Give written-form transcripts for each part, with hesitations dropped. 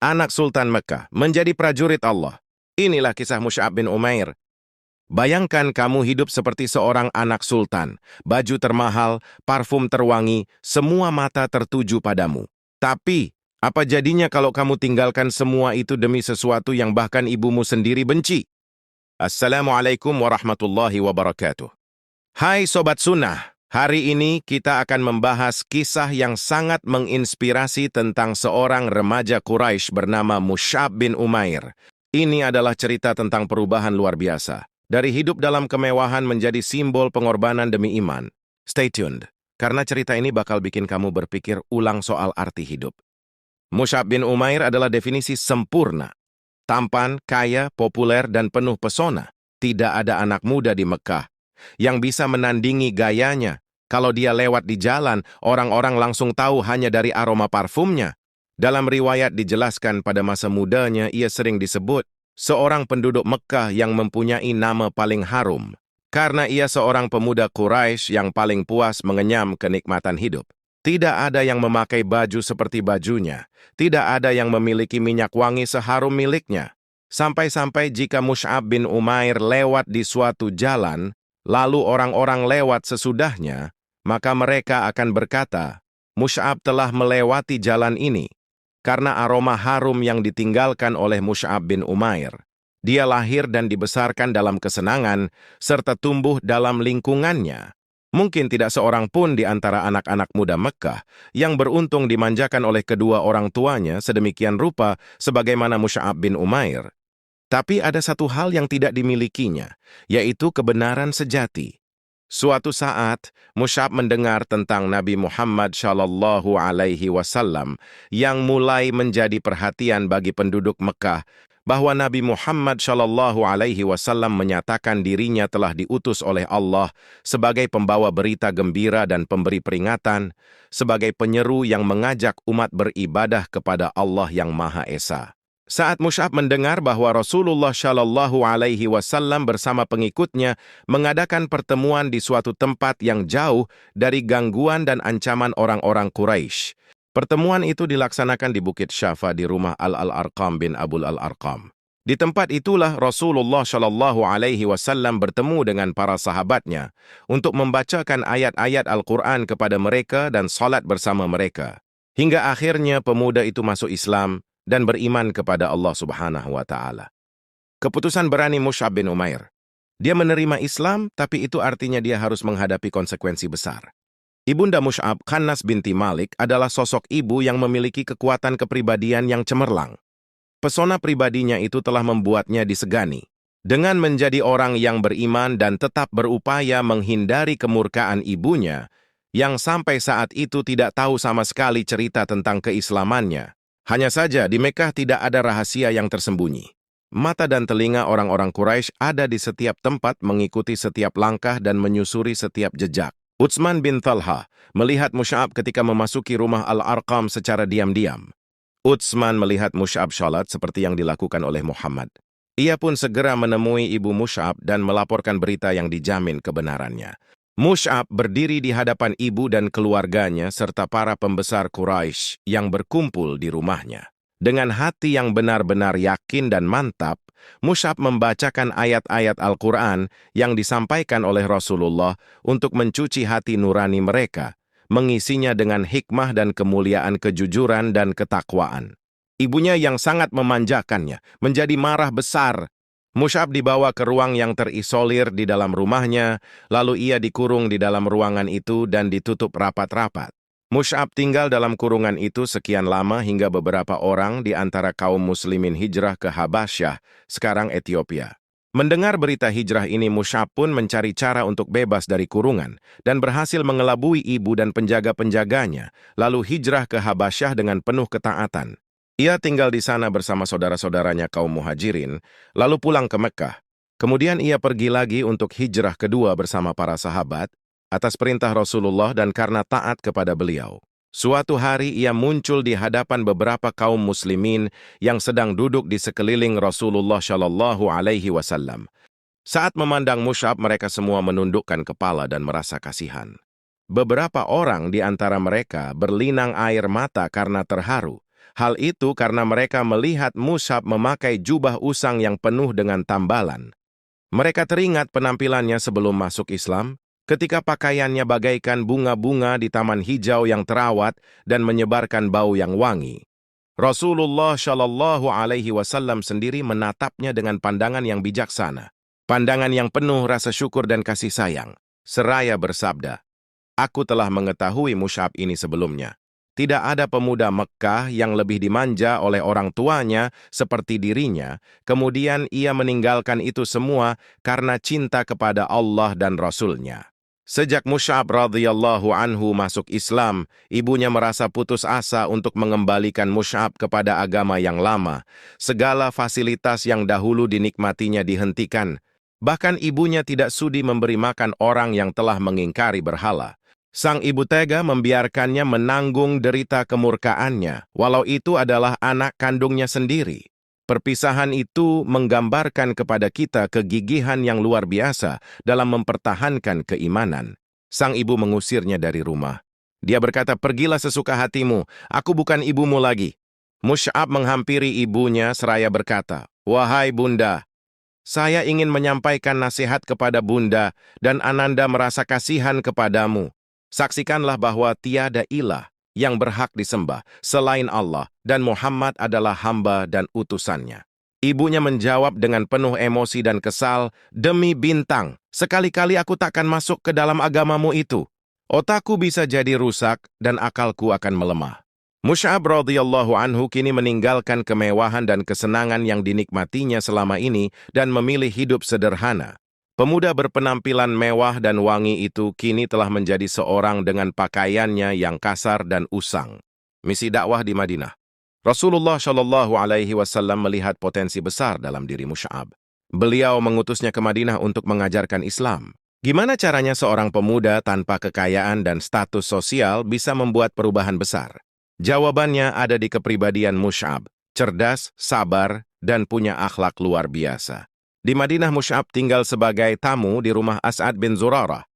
anak Sultan Mekah, menjadi prajurit Allah. Inilah kisah Mus'ab bin Umair. Bayangkan kamu hidup seperti seorang anak sultan, baju termahal, parfum terwangi, semua mata tertuju padamu. Tapi, apa jadinya kalau kamu tinggalkan semua itu demi sesuatu yang bahkan ibumu sendiri benci? Assalamualaikum warahmatullahi wabarakatuh. Hai Sobat Sunnah, hari ini kita akan membahas kisah yang sangat menginspirasi tentang seorang remaja Quraisy bernama Mus'ab bin Umair. Ini adalah cerita tentang perubahan luar biasa. Dari hidup dalam kemewahan menjadi simbol pengorbanan demi iman. Stay tuned, karena cerita ini bakal bikin kamu berpikir ulang soal arti hidup. Mus'ab bin Umair adalah definisi sempurna. Tampan, kaya, populer, dan penuh pesona. Tidak ada anak muda di Mekah yang bisa menandingi gayanya. Kalau dia lewat di jalan, orang-orang langsung tahu hanya dari aroma parfumnya. Dalam riwayat dijelaskan pada masa mudanya ia sering disebut seorang penduduk Mekah yang mempunyai nama paling harum, karena ia seorang pemuda Quraisy yang paling puas mengenyam kenikmatan hidup. Tidak ada yang memakai baju seperti bajunya, tidak ada yang memiliki minyak wangi seharum miliknya. Sampai-sampai jika Mus'ab bin Umair lewat di suatu jalan, lalu orang-orang lewat sesudahnya, maka mereka akan berkata, Mus'ab telah melewati jalan ini. Karena aroma harum yang ditinggalkan oleh Mus'ab bin Umair. Dia lahir dan dibesarkan dalam kesenangan, serta tumbuh dalam lingkungannya. Mungkin tidak seorang pun di antara anak-anak muda Mekah yang beruntung dimanjakan oleh kedua orang tuanya sedemikian rupa sebagaimana Mus'ab bin Umair. Tapi ada satu hal yang tidak dimilikinya, yaitu kebenaran sejati. Suatu saat, Mus'ab mendengar tentang Nabi Muhammad SAW yang mulai menjadi perhatian bagi penduduk Mekah, bahwa Nabi Muhammad SAW menyatakan dirinya telah diutus oleh Allah sebagai pembawa berita gembira dan pemberi peringatan, sebagai penyeru yang mengajak umat beribadah kepada Allah yang Maha Esa. Saat Mus'ab mendengar bahwa Rasulullah SAW bersama pengikutnya mengadakan pertemuan di suatu tempat yang jauh dari gangguan dan ancaman orang-orang Quraisy. Pertemuan itu dilaksanakan di Bukit Syafa di rumah Al-Arqam bin Abul Al-Arqam. Di tempat itulah Rasulullah SAW bertemu dengan para sahabatnya untuk membacakan ayat-ayat Al-Quran kepada mereka dan salat bersama mereka. Hingga akhirnya pemuda itu masuk Islam dan beriman kepada Allah Subhanahu wa Ta'ala. Keputusan berani Mus'ab bin Umair. Dia menerima Islam, tapi itu artinya dia harus menghadapi konsekuensi besar. Ibunda Mus'ab, Khannas binti Malik, adalah sosok ibu yang memiliki kekuatan kepribadian yang cemerlang. Pesona pribadinya itu telah membuatnya disegani. Dengan menjadi orang yang beriman dan tetap berupaya menghindari kemurkaan ibunya, yang sampai saat itu tidak tahu sama sekali cerita tentang keislamannya. Hanya saja di Mekah tidak ada rahasia yang tersembunyi. Mata dan telinga orang-orang Quraisy ada di setiap tempat mengikuti setiap langkah dan menyusuri setiap jejak. Utsman bin Talha melihat Mus'ab ketika memasuki rumah Al-Arqam secara diam-diam. Utsman melihat Mus'ab sholat seperti yang dilakukan oleh Muhammad. Ia pun segera menemui ibu Mus'ab dan melaporkan berita yang dijamin kebenarannya. Mus'ab berdiri di hadapan ibu dan keluarganya serta para pembesar Quraisy yang berkumpul di rumahnya. Dengan hati yang benar-benar yakin dan mantap, Mus'ab membacakan ayat-ayat Al-Quran yang disampaikan oleh Rasulullah untuk mencuci hati nurani mereka, mengisinya dengan hikmah dan kemuliaan kejujuran dan ketakwaan. Ibunya yang sangat memanjakannya menjadi marah besar. Mus'ab dibawa ke ruang yang terisolir di dalam rumahnya, lalu ia dikurung di dalam ruangan itu dan ditutup rapat-rapat. Mus'ab tinggal dalam kurungan itu sekian lama hingga beberapa orang di antara kaum muslimin hijrah ke Habasyah, sekarang Ethiopia. Mendengar berita hijrah ini, Mus'ab pun mencari cara untuk bebas dari kurungan dan berhasil mengelabui ibu dan penjaga-penjaganya, lalu hijrah ke Habasyah dengan penuh ketaatan. Ia tinggal di sana bersama saudara-saudaranya kaum muhajirin, lalu pulang ke Mekah. Kemudian ia pergi lagi untuk hijrah kedua bersama para sahabat, atas perintah Rasulullah dan karena taat kepada beliau. Suatu hari ia muncul di hadapan beberapa kaum muslimin yang sedang duduk di sekeliling Rasulullah SAW. Saat memandang Mus'ab, mereka semua menundukkan kepala dan merasa kasihan. Beberapa orang di antara mereka berlinang air mata karena terharu. Hal itu karena mereka melihat Mus'ab memakai jubah usang yang penuh dengan tambalan. Mereka teringat penampilannya sebelum masuk Islam, ketika pakaiannya bagaikan bunga-bunga di taman hijau yang terawat dan menyebarkan bau yang wangi. Rasulullah Shallallahu Alaihi Wasallam sendiri menatapnya dengan pandangan yang bijaksana, pandangan yang penuh rasa syukur dan kasih sayang, seraya bersabda, "Aku telah mengetahui Mus'ab ini sebelumnya. Tidak ada pemuda Mekkah yang lebih dimanja oleh orang tuanya seperti dirinya, kemudian ia meninggalkan itu semua karena cinta kepada Allah dan Rasul-Nya." Sejak Mus'ab radhiyallahu anhu masuk Islam, ibunya merasa putus asa untuk mengembalikan Mus'ab kepada agama yang lama. Segala fasilitas yang dahulu dinikmatinya dihentikan. Bahkan ibunya tidak sudi memberi makan orang yang telah mengingkari berhala. Sang ibu tega membiarkannya menanggung derita kemurkaannya, walau itu adalah anak kandungnya sendiri. Perpisahan itu menggambarkan kepada kita kegigihan yang luar biasa dalam mempertahankan keimanan. Sang ibu mengusirnya dari rumah. Dia berkata, "Pergilah sesuka hatimu, aku bukan ibumu lagi." Mus'ab menghampiri ibunya seraya berkata, "Wahai bunda, saya ingin menyampaikan nasihat kepada bunda dan ananda merasa kasihan kepadamu. Saksikanlah bahwa tiada ilah yang berhak disembah selain Allah dan Muhammad adalah hamba dan utusannya." Ibunya menjawab dengan penuh emosi dan kesal, "Demi bintang, sekali-kali aku takkan masuk ke dalam agamamu itu. Otakku bisa jadi rusak dan akalku akan melemah." Mus'ab radhiyallahu anhu kini meninggalkan kemewahan dan kesenangan yang dinikmatinya selama ini dan memilih hidup sederhana. Pemuda berpenampilan mewah dan wangi itu kini telah menjadi seorang dengan pakaiannya yang kasar dan usang. Misi dakwah di Madinah. Rasulullah Shallallahu Alaihi Wasallam melihat potensi besar dalam diri Mus'ab. Beliau mengutusnya ke Madinah untuk mengajarkan Islam. Gimana caranya seorang pemuda tanpa kekayaan dan status sosial bisa membuat perubahan besar? Jawabannya ada di kepribadian Mus'ab, cerdas, sabar, dan punya akhlak luar biasa. Di Madinah, Mus'ab tinggal sebagai tamu di rumah As'ad bin Zurarah.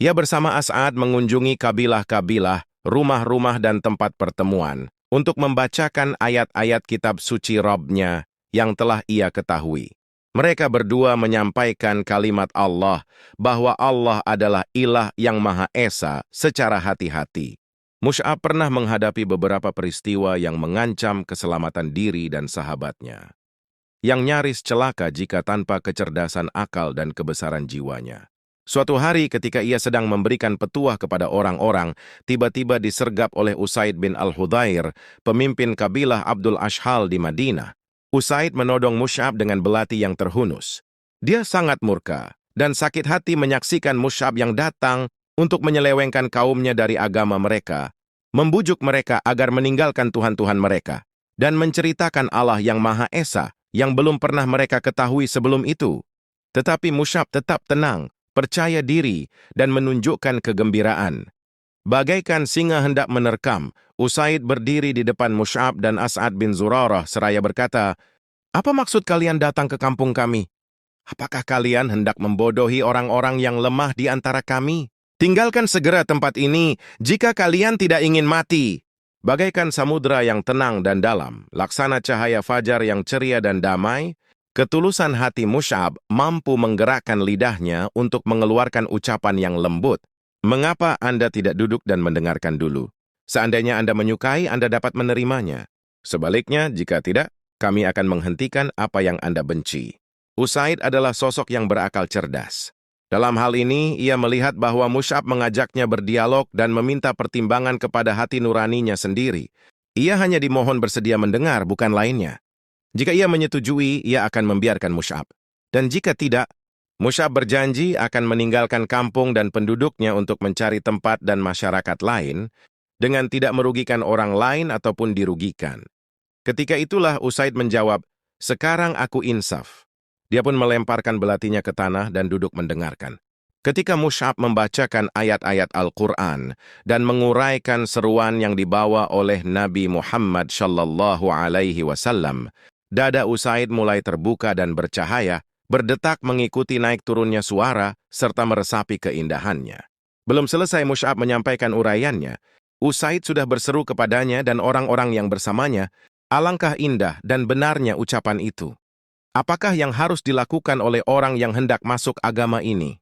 Ia bersama As'ad mengunjungi kabilah-kabilah, rumah-rumah dan tempat pertemuan untuk membacakan ayat-ayat kitab suci Rabb-Nya yang telah ia ketahui. Mereka berdua menyampaikan kalimat Allah bahwa Allah adalah ilah yang Maha Esa secara hati-hati. Mus'ab pernah menghadapi beberapa peristiwa yang mengancam keselamatan diri dan sahabatnya, yang nyaris celaka jika tanpa kecerdasan akal dan kebesaran jiwanya. Suatu hari ketika ia sedang memberikan petuah kepada orang-orang, tiba-tiba disergap oleh Usaid bin Al-Hudhair, pemimpin kabilah Abdul Ashhal di Madinah. Usaid menodong Mus'ab dengan belati yang terhunus. Dia sangat murka dan sakit hati menyaksikan Mus'ab yang datang untuk menyelewengkan kaumnya dari agama mereka, membujuk mereka agar meninggalkan Tuhan-Tuhan mereka, dan menceritakan Allah yang Maha Esa yang belum pernah mereka ketahui sebelum itu. Tetapi Mus'ab tetap tenang, percaya diri, dan menunjukkan kegembiraan. Bagaikan singa hendak menerkam, Usaid berdiri di depan Mus'ab dan As'ad bin Zurarah seraya berkata, "Apa maksud kalian datang ke kampung kami? Apakah kalian hendak membodohi orang-orang yang lemah di antara kami? Tinggalkan segera tempat ini jika kalian tidak ingin mati." Bagaikan samudra yang tenang dan dalam, laksana cahaya fajar yang ceria dan damai, ketulusan hati Mus'ab mampu menggerakkan lidahnya untuk mengeluarkan ucapan yang lembut. "Mengapa Anda tidak duduk dan mendengarkan dulu? Seandainya Anda menyukai, Anda dapat menerimanya. Sebaliknya, jika tidak, kami akan menghentikan apa yang Anda benci." Usaid adalah sosok yang berakal cerdas. Dalam hal ini, ia melihat bahwa Mus'ab mengajaknya berdialog dan meminta pertimbangan kepada hati nuraninya sendiri. Ia hanya dimohon bersedia mendengar, bukan lainnya. Jika ia menyetujui, ia akan membiarkan Mus'ab. Dan jika tidak, Mus'ab berjanji akan meninggalkan kampung dan penduduknya untuk mencari tempat dan masyarakat lain, dengan tidak merugikan orang lain ataupun dirugikan. Ketika itulah Usaid menjawab, "Sekarang aku insaf." Dia pun melemparkan belatinya ke tanah dan duduk mendengarkan. Ketika Mus'ab membacakan ayat-ayat Al-Quran dan menguraikan seruan yang dibawa oleh Nabi Muhammad Shallallahu Alaihi Wasallam, dada Usaid mulai terbuka dan bercahaya, berdetak mengikuti naik turunnya suara serta meresapi keindahannya. Belum selesai Mus'ab menyampaikan uraiannya, Usaid sudah berseru kepadanya dan orang-orang yang bersamanya, alangkah indah dan benarnya ucapan itu. Apakah yang harus dilakukan oleh orang yang hendak masuk agama ini?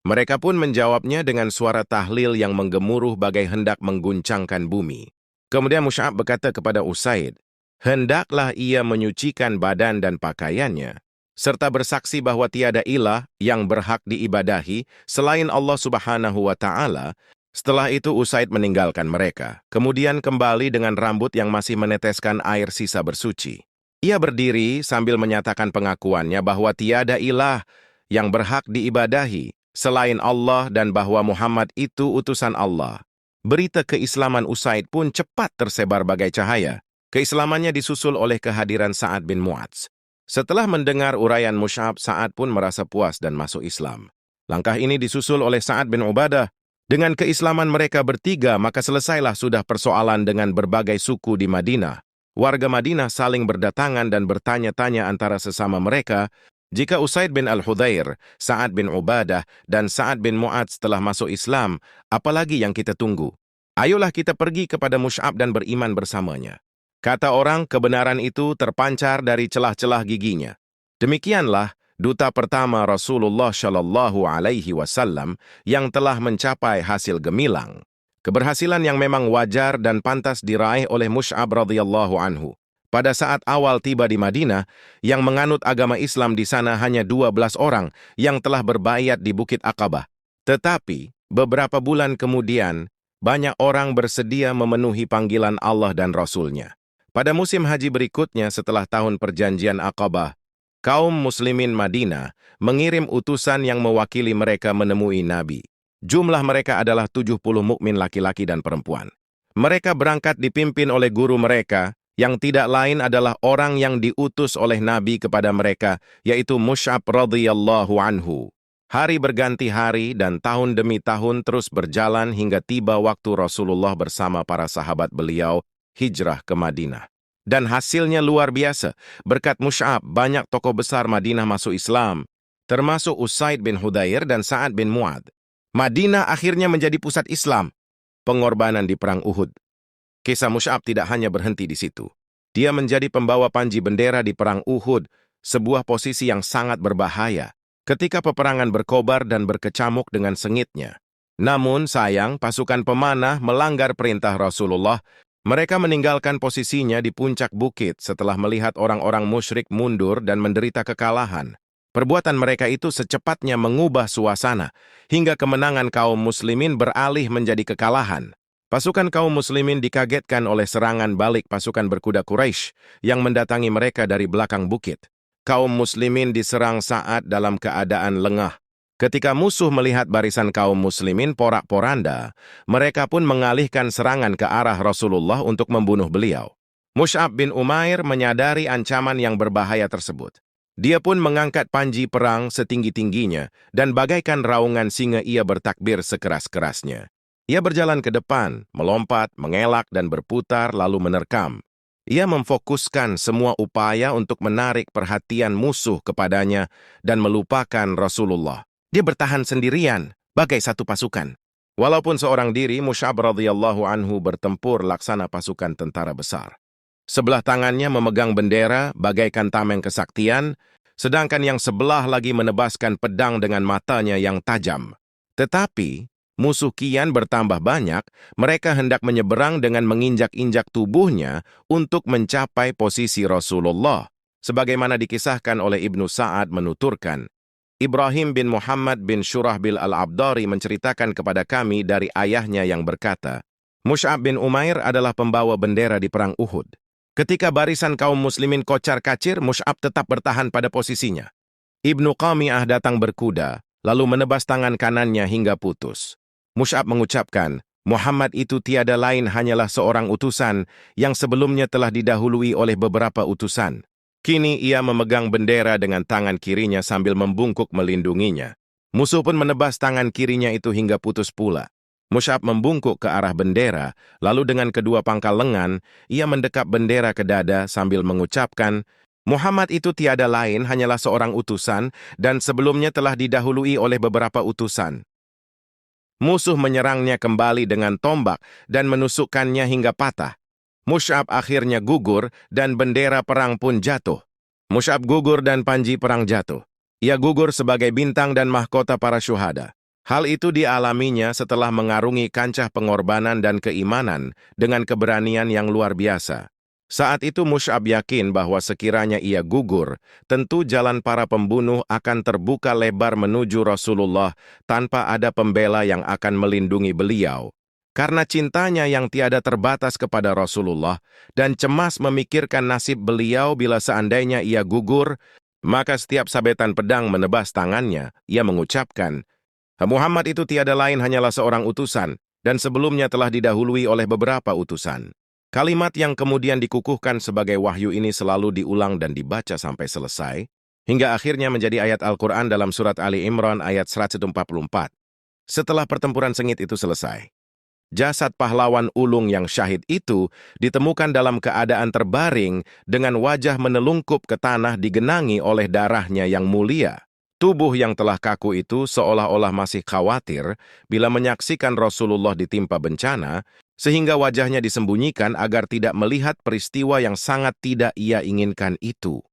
Mereka pun menjawabnya dengan suara tahlil yang menggemuruh bagai hendak mengguncangkan bumi. Kemudian Mus'ab berkata kepada Usaid, hendaklah ia menyucikan badan dan pakaiannya, serta bersaksi bahwa tiada ilah yang berhak diibadahi selain Allah Subhanahu wa Ta'ala. Setelah itu Usaid meninggalkan mereka, kemudian kembali dengan rambut yang masih meneteskan air sisa bersuci. Ia berdiri sambil menyatakan pengakuannya bahwa tiada ilah yang berhak diibadahi selain Allah dan bahwa Muhammad itu utusan Allah. Berita keislaman Usaid pun cepat tersebar bagai cahaya. Keislamannya disusul oleh kehadiran Sa'ad bin Mu'adz. Setelah mendengar uraian Mus'ab, Sa'ad pun merasa puas dan masuk Islam. Langkah ini disusul oleh Sa'ad bin Ubadah. Dengan keislaman mereka bertiga, maka selesailah sudah persoalan dengan berbagai suku di Madinah. Warga Madinah saling berdatangan dan bertanya-tanya antara sesama mereka, jika Usaid bin Al-Hudhair, Sa'ad bin Ubadah, dan Sa'ad bin Mu'adz telah masuk Islam, apalagi yang kita tunggu? Ayolah kita pergi kepada Mus'ab dan beriman bersamanya. Kata orang, kebenaran itu terpancar dari celah-celah giginya. Demikianlah duta pertama Rasulullah Shallallahu Alaihi Wasallam yang telah mencapai hasil gemilang. Keberhasilan yang memang wajar dan pantas diraih oleh Mus'ab radhiyallahu anhu. Pada saat awal tiba di Madinah, yang menganut agama Islam di sana hanya 12 orang yang telah berbaiat di Bukit Aqabah. Tetapi, beberapa bulan kemudian, banyak orang bersedia memenuhi panggilan Allah dan Rasul-Nya. Pada musim haji berikutnya setelah tahun perjanjian Aqabah, kaum muslimin Madinah mengirim utusan yang mewakili mereka menemui Nabi. Jumlah mereka adalah 70 mukmin laki-laki dan perempuan. Mereka berangkat dipimpin oleh guru mereka, yang tidak lain adalah orang yang diutus oleh Nabi kepada mereka, yaitu Mus'ab radhiyallahu anhu. Hari berganti hari dan tahun demi tahun terus berjalan hingga tiba waktu Rasulullah bersama para sahabat beliau hijrah ke Madinah. Dan hasilnya luar biasa. Berkat Mus'ab, banyak tokoh besar Madinah masuk Islam, termasuk Usaid bin Hudhair dan Sa'ad bin Mu'adz. Madinah akhirnya menjadi pusat Islam. Pengorbanan di Perang Uhud. Kisah Mus'ab tidak hanya berhenti di situ. Dia menjadi pembawa panji bendera di Perang Uhud, sebuah posisi yang sangat berbahaya, ketika peperangan berkobar dan berkecamuk dengan sengitnya. Namun, sayang, pasukan pemanah melanggar perintah Rasulullah. Mereka meninggalkan posisinya di puncak bukit setelah melihat orang-orang musyrik mundur dan menderita kekalahan. Perbuatan mereka itu secepatnya mengubah suasana, hingga kemenangan kaum muslimin beralih menjadi kekalahan. Pasukan kaum muslimin dikagetkan oleh serangan balik pasukan berkuda Quraisy yang mendatangi mereka dari belakang bukit. Kaum muslimin diserang saat dalam keadaan lengah. Ketika musuh melihat barisan kaum muslimin porak-poranda, mereka pun mengalihkan serangan ke arah Rasulullah untuk membunuh beliau. Mus'ab bin Umair menyadari ancaman yang berbahaya tersebut. Dia pun mengangkat panji perang setinggi-tingginya dan bagaikan raungan singa ia bertakbir sekeras-kerasnya. Ia berjalan ke depan, melompat, mengelak, dan berputar lalu menerkam. Ia memfokuskan semua upaya untuk menarik perhatian musuh kepadanya dan melupakan Rasulullah. Dia bertahan sendirian, bagai satu pasukan. Walaupun seorang diri, Mus'ab radhiyallahu anhu bertempur laksana pasukan tentara besar. Sebelah tangannya memegang bendera bagaikan tameng kesaktian, sedangkan yang sebelah lagi menebaskan pedang dengan matanya yang tajam. Tetapi musuh kian bertambah banyak, mereka hendak menyeberang dengan menginjak-injak tubuhnya untuk mencapai posisi Rasulullah. Sebagaimana dikisahkan oleh Ibnu Sa'ad menuturkan, Ibrahim bin Muhammad bin Shurahbil al-Abdari menceritakan kepada kami dari ayahnya yang berkata, Mus'ab bin Umair adalah pembawa bendera di Perang Uhud. Ketika barisan kaum muslimin kocar-kacir, Mus'ab tetap bertahan pada posisinya. Ibnu Qami'ah datang berkuda, lalu menebas tangan kanannya hingga putus. Mus'ab mengucapkan, Muhammad itu tiada lain hanyalah seorang utusan yang sebelumnya telah didahului oleh beberapa utusan. Kini ia memegang bendera dengan tangan kirinya sambil membungkuk melindunginya. Musuh pun menebas tangan kirinya itu hingga putus pula. Mus'ab membungkuk ke arah bendera, lalu dengan kedua pangkal lengan, ia mendekap bendera ke dada sambil mengucapkan, Muhammad itu tiada lain hanyalah seorang utusan dan sebelumnya telah didahului oleh beberapa utusan. Musuh menyerangnya kembali dengan tombak dan menusukkannya hingga patah. Mus'ab akhirnya gugur dan bendera perang pun jatuh. Mus'ab gugur dan panji perang jatuh. Ia gugur sebagai bintang dan mahkota para syuhada. Hal itu dialaminya setelah mengarungi kancah pengorbanan dan keimanan dengan keberanian yang luar biasa. Saat itu Mus'ab yakin bahwa sekiranya ia gugur, tentu jalan para pembunuh akan terbuka lebar menuju Rasulullah tanpa ada pembela yang akan melindungi beliau. Karena cintanya yang tiada terbatas kepada Rasulullah dan cemas memikirkan nasib beliau bila seandainya ia gugur, maka setiap sabetan pedang menebas tangannya, ia mengucapkan, Muhammad itu tiada lain hanyalah seorang utusan, dan sebelumnya telah didahului oleh beberapa utusan. Kalimat yang kemudian dikukuhkan sebagai wahyu ini selalu diulang dan dibaca sampai selesai, hingga akhirnya menjadi ayat Al-Quran dalam surat Ali Imran ayat 144. Setelah pertempuran sengit itu selesai, jasad pahlawan ulung yang syahid itu ditemukan dalam keadaan terbaring dengan wajah menelungkup ke tanah digenangi oleh darahnya yang mulia. Tubuh yang telah kaku itu seolah-olah masih khawatir bila menyaksikan Rasulullah ditimpa bencana, sehingga wajahnya disembunyikan agar tidak melihat peristiwa yang sangat tidak ia inginkan itu.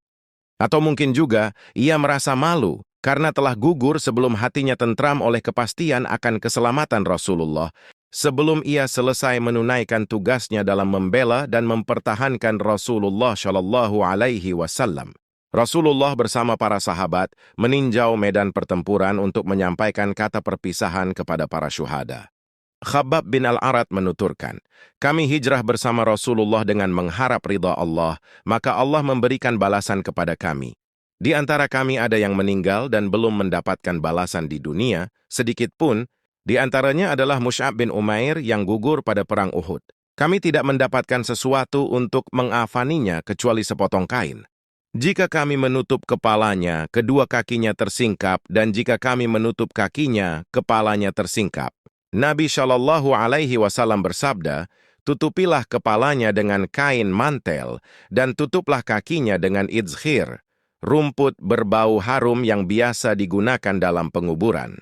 Atau mungkin juga ia merasa malu karena telah gugur sebelum hatinya tentram oleh kepastian akan keselamatan Rasulullah, sebelum ia selesai menunaikan tugasnya dalam membela dan mempertahankan Rasulullah Shallallahu Alaihi Wasallam. Rasulullah bersama para sahabat meninjau medan pertempuran untuk menyampaikan kata perpisahan kepada para syuhada. Khabbab bin Al-Arat menuturkan, kami hijrah bersama Rasulullah dengan mengharap ridha Allah, maka Allah memberikan balasan kepada kami. Di antara kami ada yang meninggal dan belum mendapatkan balasan di dunia, sedikit pun, di antaranya adalah Mus'ab bin Umair yang gugur pada perang Uhud. Kami tidak mendapatkan sesuatu untuk mengafaninya kecuali sepotong kain. Jika kami menutup kepalanya, kedua kakinya tersingkap, dan jika kami menutup kakinya, kepalanya tersingkap. Nabi Shallallahu Alaihi Wasallam bersabda, tutupilah kepalanya dengan kain mantel, dan tutuplah kakinya dengan idzkhir, rumput berbau harum yang biasa digunakan dalam penguburan.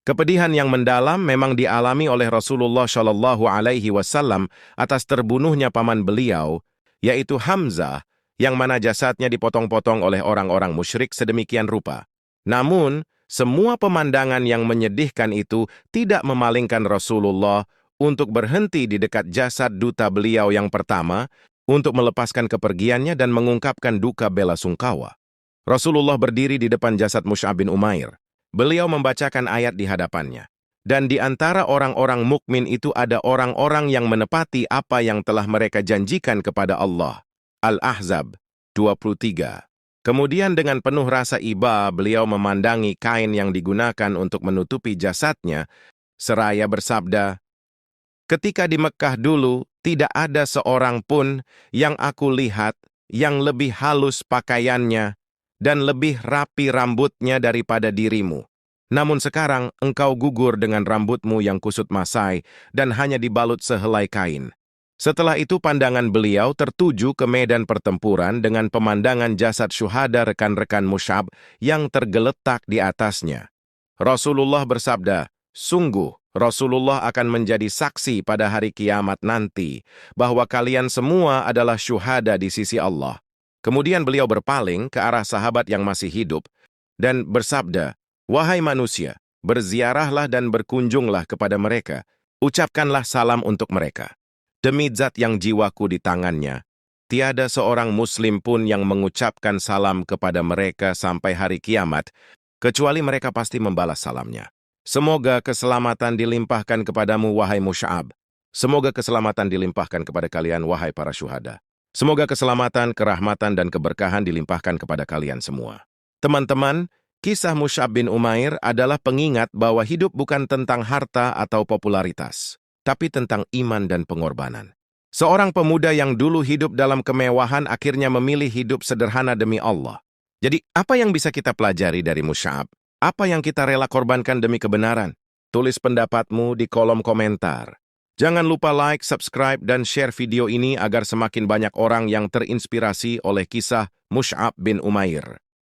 Kepedihan yang mendalam memang dialami oleh Rasulullah Shallallahu Alaihi Wasallam atas terbunuhnya paman beliau, yaitu Hamzah, yang mana jasadnya dipotong-potong oleh orang-orang musyrik sedemikian rupa. Namun, semua pemandangan yang menyedihkan itu tidak memalingkan Rasulullah untuk berhenti di dekat jasad duta beliau yang pertama untuk melepaskan kepergiannya dan mengungkapkan duka bela sungkawa. Rasulullah berdiri di depan jasad Mus'ab bin Umair. Beliau membacakan ayat di hadapannya. Dan di antara orang-orang mukmin itu ada orang-orang yang menepati apa yang telah mereka janjikan kepada Allah. Al-Ahzab 23. Kemudian dengan penuh rasa iba, beliau memandangi kain yang digunakan untuk menutupi jasadnya, seraya bersabda, ketika di Mekkah dulu, tidak ada seorang pun yang aku lihat yang lebih halus pakaiannya dan lebih rapi rambutnya daripada dirimu. Namun sekarang engkau gugur dengan rambutmu yang kusut masai dan hanya dibalut sehelai kain. Setelah itu pandangan beliau tertuju ke medan pertempuran dengan pemandangan jasad syuhada rekan-rekan Mus'ab yang tergeletak di atasnya. Rasulullah bersabda, sungguh Rasulullah akan menjadi saksi pada hari kiamat nanti bahwa kalian semua adalah syuhada di sisi Allah. Kemudian beliau berpaling ke arah sahabat yang masih hidup dan bersabda, wahai manusia, berziarahlah dan berkunjunglah kepada mereka, ucapkanlah salam untuk mereka. Demi zat yang jiwaku di tangannya, tiada seorang muslim pun yang mengucapkan salam kepada mereka sampai hari kiamat, kecuali mereka pasti membalas salamnya. Semoga keselamatan dilimpahkan kepadamu, wahai Mus'ab. Semoga keselamatan dilimpahkan kepada kalian, wahai para syuhada. Semoga keselamatan, kerahmatan, dan keberkahan dilimpahkan kepada kalian semua. Teman-teman, kisah Mus'ab bin Umair adalah pengingat bahwa hidup bukan tentang harta atau popularitas, tapi tentang iman dan pengorbanan. Seorang pemuda yang dulu hidup dalam kemewahan akhirnya memilih hidup sederhana demi Allah. Jadi, apa yang bisa kita pelajari dari Mus'ab? Apa yang kita rela korbankan demi kebenaran? Tulis pendapatmu di kolom komentar. Jangan lupa like, subscribe, dan share video ini agar semakin banyak orang yang terinspirasi oleh kisah Mus'ab bin Umair.